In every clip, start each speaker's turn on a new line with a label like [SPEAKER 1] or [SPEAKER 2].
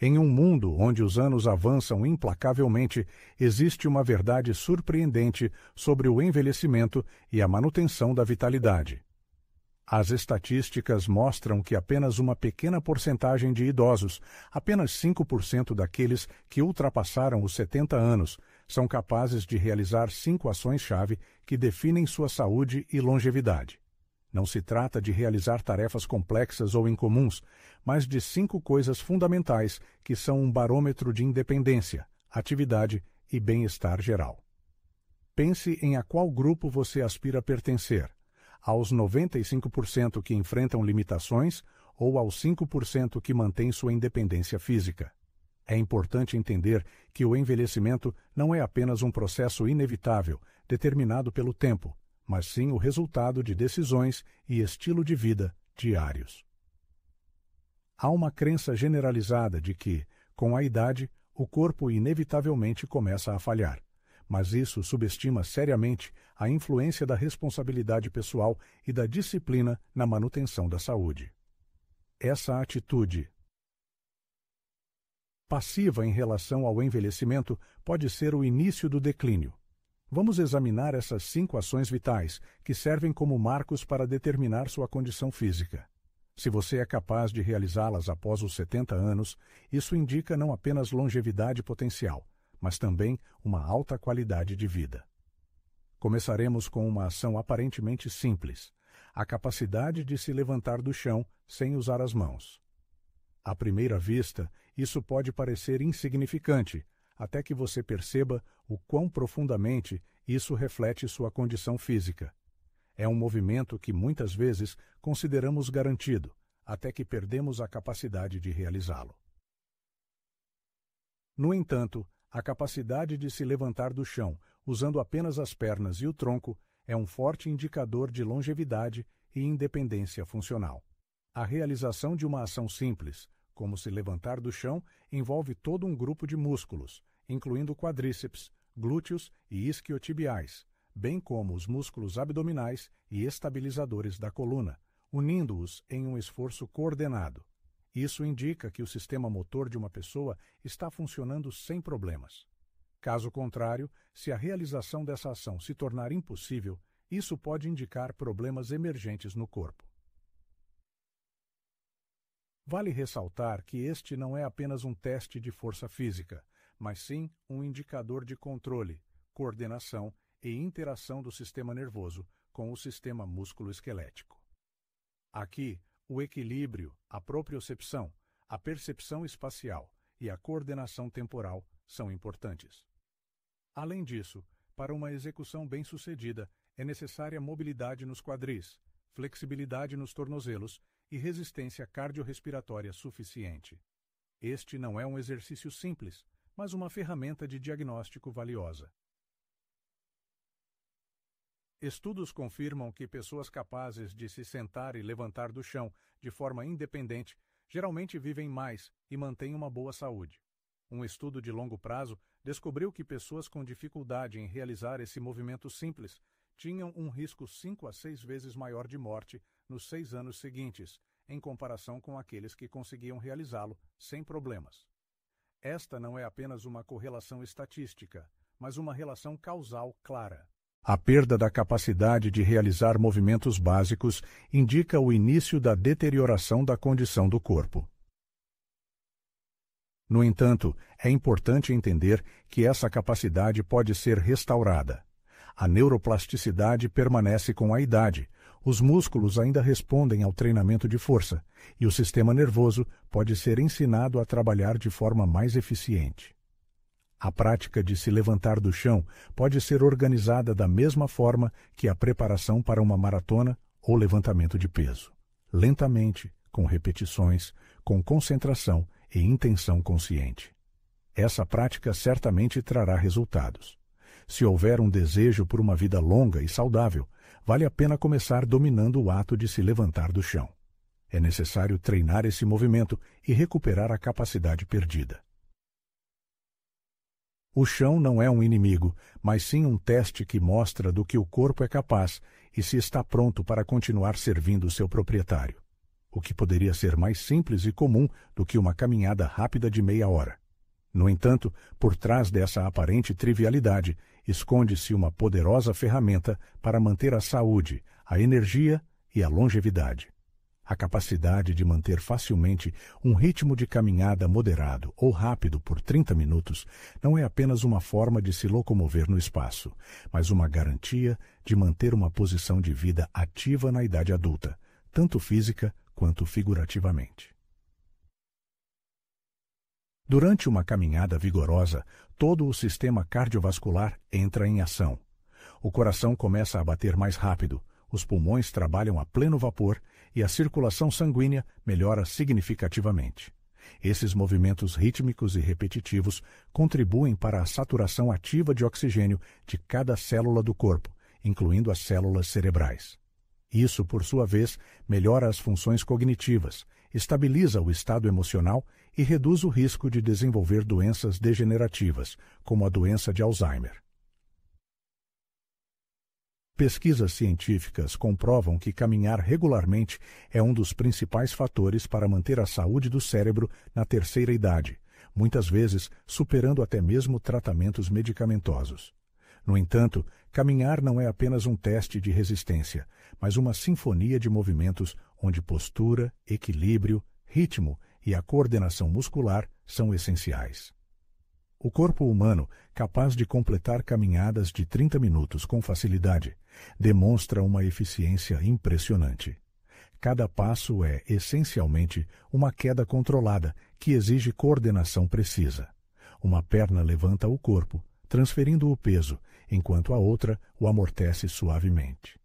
[SPEAKER 1] Em um mundo onde os anos avançam implacavelmente, existe uma verdade surpreendente sobre o envelhecimento e a manutenção da vitalidade. As estatísticas mostram que apenas uma pequena porcentagem de idosos, apenas 5% daqueles que ultrapassaram os 70 anos, são capazes de realizar 5 ações-chave que definem sua saúde e longevidade. Não se trata de realizar tarefas complexas ou incomuns, mas de 5 coisas fundamentais que são um barômetro de independência, atividade e bem-estar geral. Pense em a qual grupo você aspira a pertencer: aos 95% que enfrentam limitações ou aos 5% que mantêm sua independência física. É importante entender que o envelhecimento não é apenas um processo inevitável, determinado pelo tempo, mas sim o resultado de decisões e estilo de vida diários. Há uma crença generalizada de que, com a idade, o corpo inevitavelmente começa a falhar, mas isso subestima seriamente a influência da responsabilidade pessoal e da disciplina na manutenção da saúde. Essa atitude passiva em relação ao envelhecimento pode ser o início do declínio. Vamos examinar essas 5 ações vitais, que servem como marcos para determinar sua condição física. Se você é capaz de realizá-las após os 70 anos, isso indica não apenas longevidade potencial, mas também uma alta qualidade de vida. Começaremos com uma ação aparentemente simples: a capacidade de se levantar do chão sem usar as mãos. À primeira vista, isso pode parecer insignificante, até que você perceba o quão profundamente isso reflete sua condição física. É um movimento que muitas vezes consideramos garantido, até que perdemos a capacidade de realizá-lo. No entanto, a capacidade de se levantar do chão, usando apenas as pernas e o tronco, é um forte indicador de longevidade e independência funcional. A realização de uma ação simples, como se levantar do chão, envolve todo um grupo de músculos, incluindo quadríceps, glúteos e isquiotibiais, bem como os músculos abdominais e estabilizadores da coluna, unindo-os em um esforço coordenado. Isso indica que o sistema motor de uma pessoa está funcionando sem problemas. Caso contrário, se a realização dessa ação se tornar impossível, isso pode indicar problemas emergentes no corpo. Vale ressaltar que este não é apenas um teste de força física, mas sim um indicador de controle, coordenação e interação do sistema nervoso com o sistema músculo-esquelético. Aqui, o equilíbrio, a propriocepção, a percepção espacial e a coordenação temporal são importantes. Além disso, para uma execução bem-sucedida, é necessária mobilidade nos quadris, flexibilidade nos tornozelos e resistência cardiorrespiratória suficiente. Este não é um exercício simples, mas uma ferramenta de diagnóstico valiosa. Estudos confirmam que pessoas capazes de se sentar e levantar do chão de forma independente geralmente vivem mais e mantêm uma boa saúde. Um estudo de longo prazo descobriu que pessoas com dificuldade em realizar esse movimento simples tinham um risco 5 a 6 vezes maior de morte nos 6 anos seguintes, em comparação com aqueles que conseguiam realizá-lo sem problemas. Esta não é apenas uma correlação estatística, mas uma relação causal clara. A perda da capacidade de realizar movimentos básicos indica o início da deterioração da condição do corpo. No entanto, é importante entender que essa capacidade pode ser restaurada. A neuroplasticidade permanece com a idade, os músculos ainda respondem ao treinamento de força, e o sistema nervoso pode ser ensinado a trabalhar de forma mais eficiente. A prática de se levantar do chão pode ser organizada da mesma forma que a preparação para uma maratona ou levantamento de peso. Lentamente, com repetições, com concentração e intenção consciente. Essa prática certamente trará resultados. Se houver um desejo por uma vida longa e saudável, vale a pena começar dominando o ato de se levantar do chão. É necessário treinar esse movimento e recuperar a capacidade perdida. O chão não é um inimigo, mas sim um teste que mostra do que o corpo é capaz e se está pronto para continuar servindo seu proprietário. o que poderia ser mais simples e comum do que uma caminhada rápida de meia hora. No entanto, por trás dessa aparente trivialidade, esconde-se uma poderosa ferramenta para manter a saúde, a energia e a longevidade. A capacidade de manter facilmente um ritmo de caminhada moderado ou rápido por 30 minutos não é apenas uma forma de se locomover no espaço, mas uma garantia de manter uma posição de vida ativa na idade adulta, tanto física quanto figurativamente. Durante uma caminhada vigorosa, todo o sistema cardiovascular entra em ação. O coração começa a bater mais rápido, os pulmões trabalham a pleno vapor e a circulação sanguínea melhora significativamente. Esses movimentos rítmicos e repetitivos contribuem para a saturação ativa de oxigênio de cada célula do corpo, incluindo as células cerebrais. Isso, por sua vez, melhora as funções cognitivas, estabiliza o estado emocional e reduz o risco de desenvolver doenças degenerativas, como a doença de Alzheimer. Pesquisas científicas comprovam que caminhar regularmente é um dos principais fatores para manter a saúde do cérebro na terceira idade, muitas vezes superando até mesmo tratamentos medicamentosos. No entanto, caminhar não é apenas um teste de resistência, mas uma sinfonia de movimentos onde postura, equilíbrio, ritmo e a coordenação muscular são essenciais. O corpo humano, capaz de completar caminhadas de 30 minutos com facilidade, demonstra uma eficiência impressionante. Cada passo é, essencialmente, uma queda controlada que exige coordenação precisa. Uma perna levanta o corpo, transferindo o peso, enquanto a outra o amortece suavemente.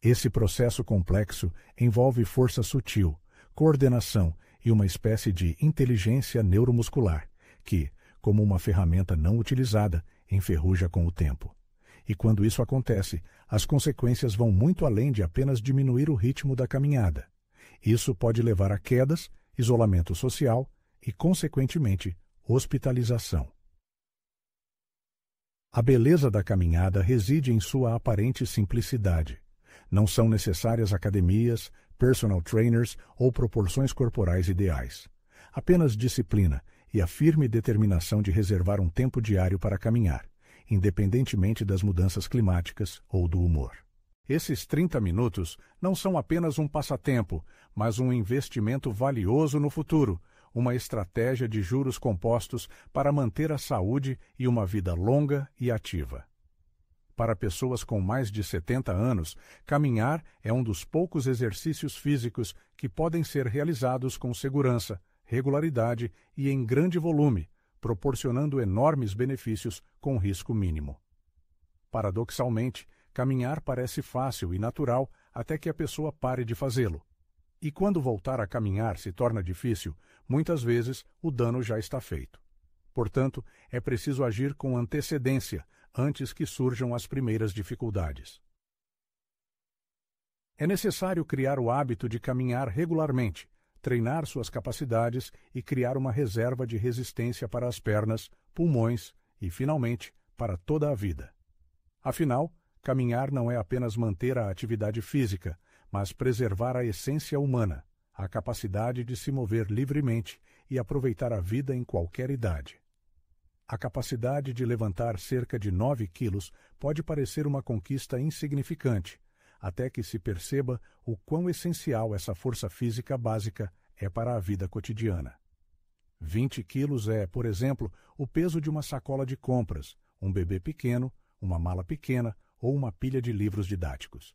[SPEAKER 1] Esse processo complexo envolve força sutil, coordenação e uma espécie de inteligência neuromuscular, que, como uma ferramenta não utilizada, enferruja com o tempo. E quando isso acontece, as consequências vão muito além de apenas diminuir o ritmo da caminhada. Isso pode levar a quedas, isolamento social e, consequentemente, hospitalização. A beleza da caminhada reside em sua aparente simplicidade. Não são necessárias academias, personal trainers ou proporções corporais ideais. Apenas disciplina e a firme determinação de reservar um tempo diário para caminhar, independentemente das mudanças climáticas ou do humor. Esses 30 minutos não são apenas um passatempo, mas um investimento valioso no futuro, uma estratégia de juros compostos para manter a saúde e uma vida longa e ativa. Para pessoas com mais de 70 anos, caminhar é um dos poucos exercícios físicos que podem ser realizados com segurança, regularidade e em grande volume, proporcionando enormes benefícios com risco mínimo. Paradoxalmente, caminhar parece fácil e natural até que a pessoa pare de fazê-lo. E quando voltar a caminhar se torna difícil, muitas vezes o dano já está feito. Portanto, é preciso agir com antecedência, antes que surjam as primeiras dificuldades. É necessário criar o hábito de caminhar regularmente, treinar suas capacidades e criar uma reserva de resistência para as pernas, pulmões e, finalmente, para toda a vida. Afinal, caminhar não é apenas manter a atividade física, mas preservar a essência humana, a capacidade de se mover livremente e aproveitar a vida em qualquer idade. A capacidade de levantar cerca de 9 quilos pode parecer uma conquista insignificante, até que se perceba o quão essencial essa força física básica é para a vida cotidiana. 20 quilos é, por exemplo, o peso de uma sacola de compras, um bebê pequeno, uma mala pequena ou uma pilha de livros didáticos.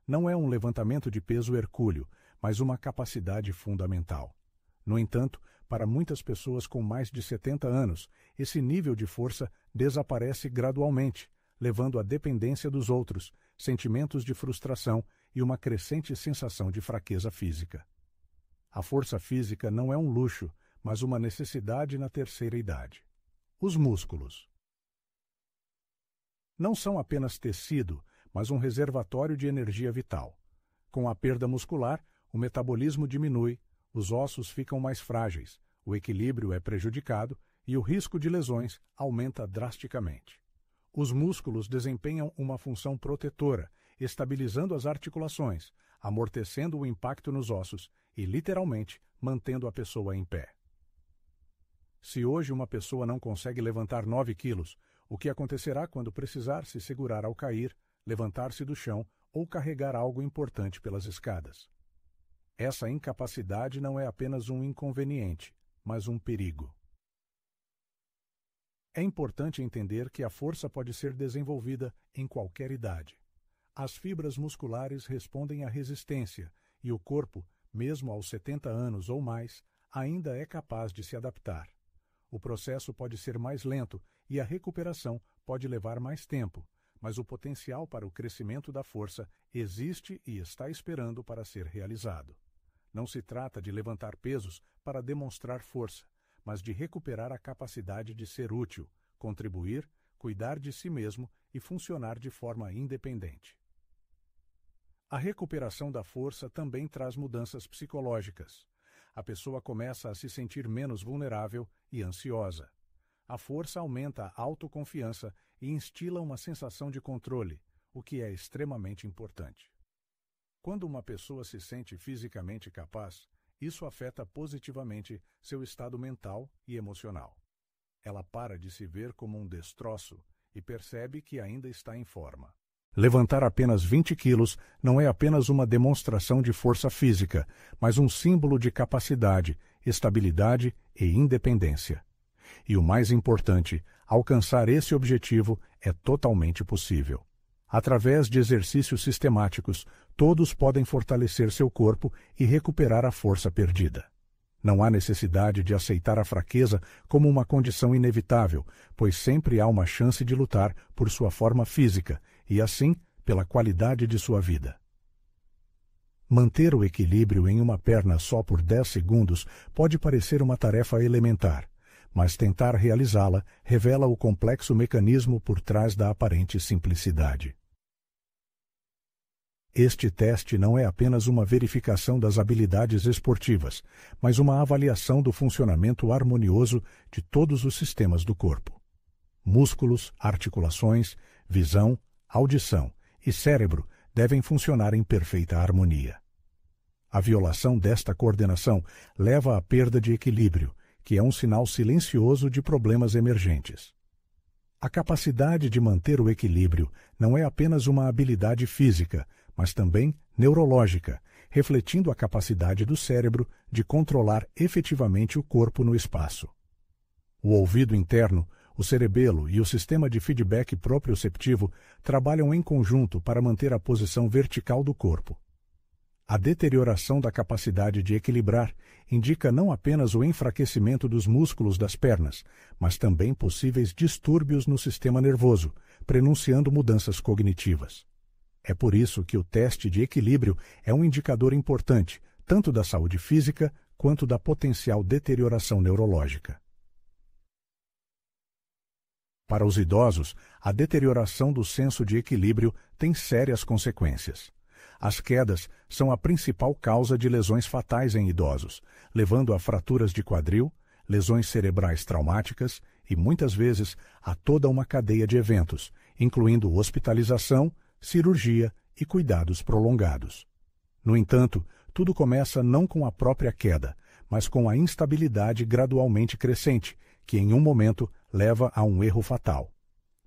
[SPEAKER 1] Não é um levantamento de peso hercúleo, mas uma capacidade fundamental. No entanto, para muitas pessoas com mais de 70 anos, esse nível de força desaparece gradualmente, levando à dependência dos outros, sentimentos de frustração e uma crescente sensação de fraqueza física. A força física não é um luxo, mas uma necessidade na terceira idade. Os músculos não são apenas tecido, mas um reservatório de energia vital. Com a perda muscular, o metabolismo diminui, os ossos ficam mais frágeis, o equilíbrio é prejudicado e o risco de lesões aumenta drasticamente. Os músculos desempenham uma função protetora, estabilizando as articulações, amortecendo o impacto nos ossos e, literalmente, mantendo a pessoa em pé. Se hoje uma pessoa não consegue levantar 9 quilos, o que acontecerá quando precisar se segurar ao cair, levantar-se do chão ou carregar algo importante pelas escadas? Essa incapacidade não é apenas um inconveniente, mas um perigo. É importante entender que a força pode ser desenvolvida em qualquer idade. As fibras musculares respondem à resistência e o corpo, mesmo aos 70 anos ou mais, ainda é capaz de se adaptar. O processo pode ser mais lento e a recuperação pode levar mais tempo, mas o potencial para o crescimento da força existe e está esperando para ser realizado. Não se trata de levantar pesos para demonstrar força, mas de recuperar a capacidade de ser útil, contribuir, cuidar de si mesmo e funcionar de forma independente. A recuperação da força também traz mudanças psicológicas. A pessoa começa a se sentir menos vulnerável e ansiosa. A força aumenta a autoconfiança e instila uma sensação de controle, o que é extremamente importante. Quando uma pessoa se sente fisicamente capaz, isso afeta positivamente seu estado mental e emocional. Ela para de se ver como um destroço e percebe que ainda está em forma. Levantar apenas 20 quilos não é apenas uma demonstração de força física, mas um símbolo de capacidade, estabilidade e independência. E o mais importante, alcançar esse objetivo é totalmente possível. Através de exercícios sistemáticos, todos podem fortalecer seu corpo e recuperar a força perdida. Não há necessidade de aceitar a fraqueza como uma condição inevitável, pois sempre há uma chance de lutar por sua forma física e, assim, pela qualidade de sua vida. Manter o equilíbrio em uma perna só por 10 segundos pode parecer uma tarefa elementar, mas tentar realizá-la revela o complexo mecanismo por trás da aparente simplicidade. Este teste não é apenas uma verificação das habilidades esportivas, mas uma avaliação do funcionamento harmonioso de todos os sistemas do corpo. Músculos, articulações, visão, audição e cérebro devem funcionar em perfeita harmonia. A violação desta coordenação leva à perda de equilíbrio, que é um sinal silencioso de problemas emergentes. A capacidade de manter o equilíbrio não é apenas uma habilidade física, mas também neurológica, refletindo a capacidade do cérebro de controlar efetivamente o corpo no espaço. O ouvido interno, o cerebelo e o sistema de feedback proprioceptivo trabalham em conjunto para manter a posição vertical do corpo. A deterioração da capacidade de equilibrar indica não apenas o enfraquecimento dos músculos das pernas, mas também possíveis distúrbios no sistema nervoso, prenunciando mudanças cognitivas. É por isso que o teste de equilíbrio é um indicador importante, tanto da saúde física quanto da potencial deterioração neurológica. Para os idosos, a deterioração do senso de equilíbrio tem sérias consequências. As quedas são a principal causa de lesões fatais em idosos, levando a fraturas de quadril, lesões cerebrais traumáticas e, muitas vezes, a toda uma cadeia de eventos, incluindo hospitalização, cirurgia e cuidados prolongados. No entanto, tudo começa não com a própria queda, mas com a instabilidade gradualmente crescente, que em um momento leva a um erro fatal.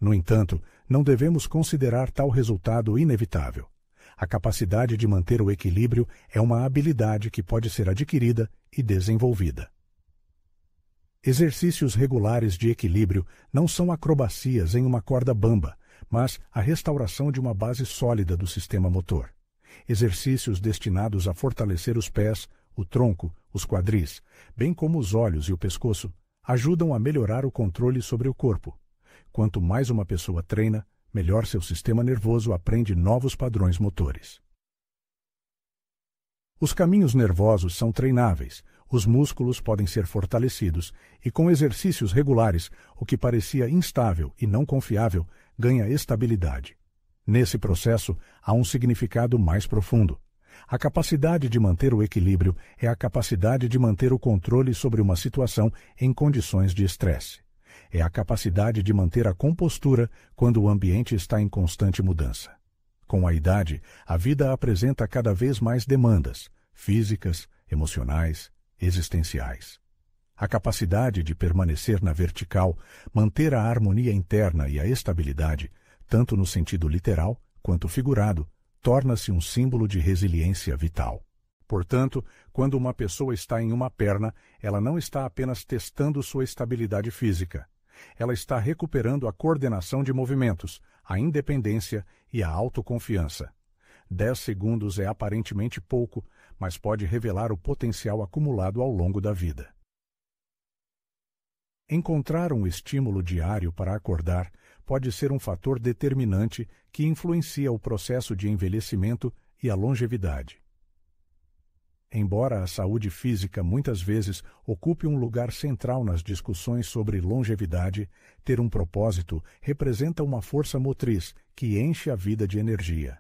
[SPEAKER 1] No entanto, não devemos considerar tal resultado inevitável. A capacidade de manter o equilíbrio é uma habilidade que pode ser adquirida e desenvolvida. Exercícios regulares de equilíbrio não são acrobacias em uma corda bamba, mas a restauração de uma base sólida do sistema motor. Exercícios destinados a fortalecer os pés, o tronco, os quadris, bem como os olhos e o pescoço, ajudam a melhorar o controle sobre o corpo. Quanto mais uma pessoa treina, melhor seu sistema nervoso aprende novos padrões motores. Os caminhos nervosos são treináveis, os músculos podem ser fortalecidos e, com exercícios regulares, o que parecia instável e não confiável ganha estabilidade. Nesse processo, há um significado mais profundo. A capacidade de manter o equilíbrio é a capacidade de manter o controle sobre uma situação em condições de estresse. É a capacidade de manter a compostura quando o ambiente está em constante mudança. Com a idade, a vida apresenta cada vez mais demandas físicas, emocionais, existenciais. A capacidade de permanecer na vertical, manter a harmonia interna e a estabilidade, tanto no sentido literal quanto figurado, torna-se um símbolo de resiliência vital. Portanto, quando uma pessoa está em uma perna, ela não está apenas testando sua estabilidade física. Ela está recuperando a coordenação de movimentos, a independência e a autoconfiança. 10 segundos é aparentemente pouco, mas pode revelar o potencial acumulado ao longo da vida. Encontrar um estímulo diário para acordar pode ser um fator determinante que influencia o processo de envelhecimento e a longevidade. Embora a saúde física muitas vezes ocupe um lugar central nas discussões sobre longevidade, ter um propósito representa uma força motriz que enche a vida de energia.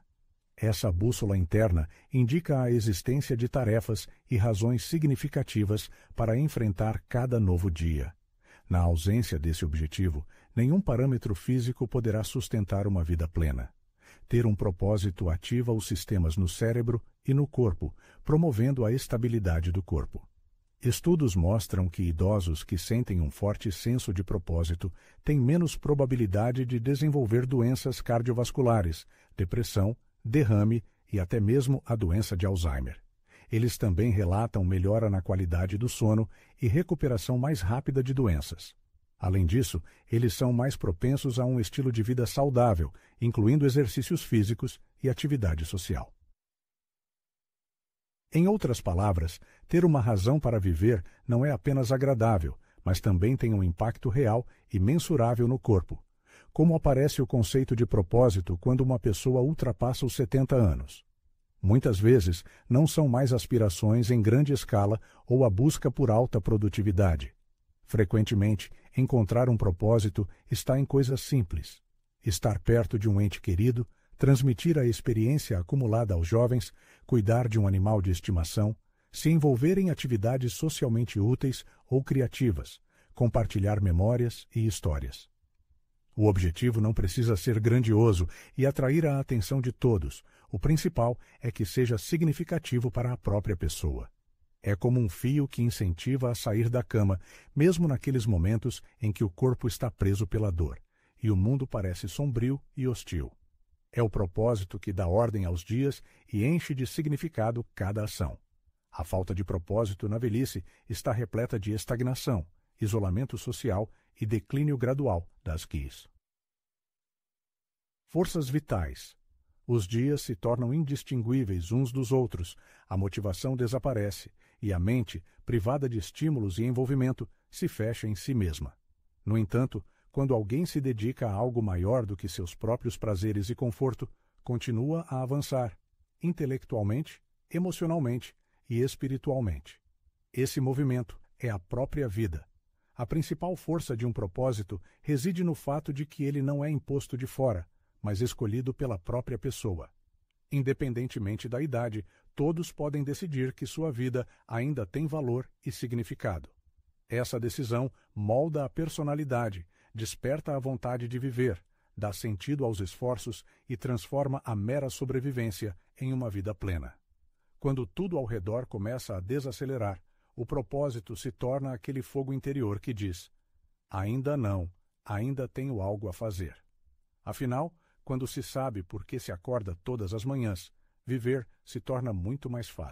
[SPEAKER 1] Essa bússola interna indica a existência de tarefas e razões significativas para enfrentar cada novo dia. Na ausência desse objetivo, nenhum parâmetro físico poderá sustentar uma vida plena. Ter um propósito ativa os sistemas no cérebro e no corpo, promovendo a estabilidade do corpo. Estudos mostram que idosos que sentem um forte senso de propósito têm menos probabilidade de desenvolver doenças cardiovasculares, depressão, derrame e até mesmo a doença de Alzheimer. Eles também relatam melhora na qualidade do sono e recuperação mais rápida de doenças. Além disso, eles são mais propensos a um estilo de vida saudável, incluindo exercícios físicos e atividade social. Em outras palavras, ter uma razão para viver não é apenas agradável, mas também tem um impacto real e mensurável no corpo. Como aparece o conceito de propósito quando uma pessoa ultrapassa os 70 anos? Muitas vezes, não são mais aspirações em grande escala ou a busca por alta produtividade. Frequentemente, encontrar um propósito está em coisas simples. Estar perto de um ente querido, transmitir a experiência acumulada aos jovens, cuidar de um animal de estimação, se envolver em atividades socialmente úteis ou criativas, compartilhar memórias e histórias. O objetivo não precisa ser grandioso e atrair a atenção de todos. O principal é que seja significativo para a própria pessoa. É como um fio que incentiva a sair da cama, mesmo naqueles momentos em que o corpo está preso pela dor, e o mundo parece sombrio e hostil. É o propósito que dá ordem aos dias e enche de significado cada ação. A falta de propósito na velhice está repleta de estagnação, isolamento social e declínio gradual das guias. Forças vitais. Os dias se tornam indistinguíveis uns dos outros, a motivação desaparece e a mente, privada de estímulos e envolvimento, se fecha em si mesma. No entanto, quando alguém se dedica a algo maior do que seus próprios prazeres e conforto, continua a avançar, intelectualmente, emocionalmente e espiritualmente. Esse movimento é a própria vida. A principal força de um propósito reside no fato de que ele não é imposto de fora, mas escolhido pela própria pessoa. Independentemente da idade, todos podem decidir que sua vida ainda tem valor e significado. Essa decisão molda a personalidade, desperta a vontade de viver, dá sentido aos esforços e transforma a mera sobrevivência em uma vida plena. Quando tudo ao redor começa a desacelerar, o propósito se torna aquele fogo interior que diz: ainda não, ainda tenho algo a fazer. Afinal, quando se sabe por que se acorda todas as manhãs, viver se torna muito mais fácil.